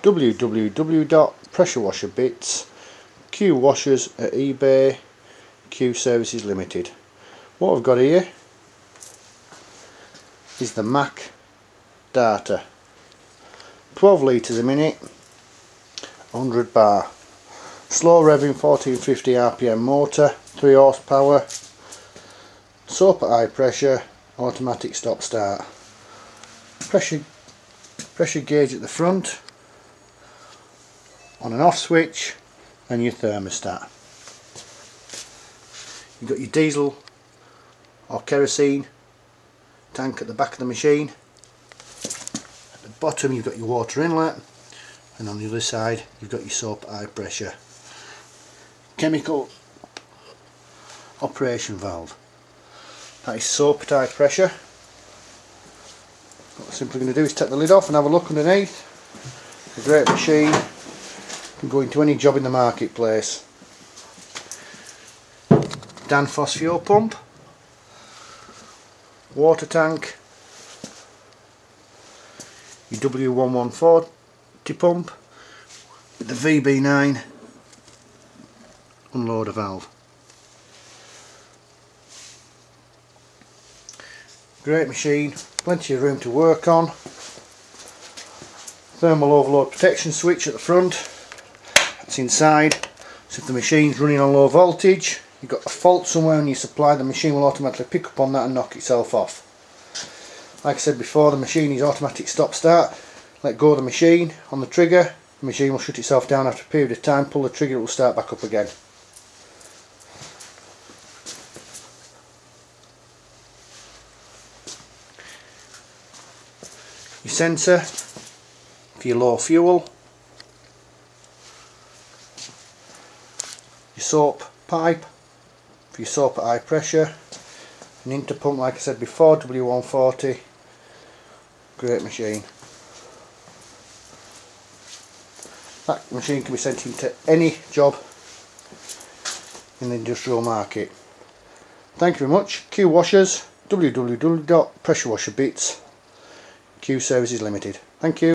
www.pressurewasherbits, Qwashers at eBay, Q Services Limited. What I've got here is the Mac data. 12 litres a minute, 100 bar. Slow revving 1450 RPM motor, 3 horsepower, soap at high pressure, automatic stop start. Pressure gauge at the front, on and off switch, and your thermostat. You've got your diesel or kerosene tank at the back of the machine. At the bottom you've got your water inlet, and on the other side you've got your soap at high pressure. Chemical operation valve. That is soap at high pressure. What I'm simply going to do is take the lid off and have a look underneath. A great machine, can go into any job in the marketplace. Danfoss fuel pump, water tank, your W1140 pump with the VB9 unloader valve. Great machine, plenty of room to work on. Thermal overload protection switch at the front, that's inside, so if the machine's running on low voltage, you've got a fault somewhere in your supply, the machine will automatically pick up on that and knock itself off. Like I said before, the machine is automatic stop start. Let go of the machine on the trigger, the machine will shut itself down after a period of time, pull the trigger, it will start back up again. Your sensor for your low fuel, your soap pipe for your soap at high pressure, an interpump like I said before, W140, great machine. That machine can be sent into any job in the industrial market. Thank you very much. Qwashers, www.pressurewasherbits, Q Services Limited. Thank you.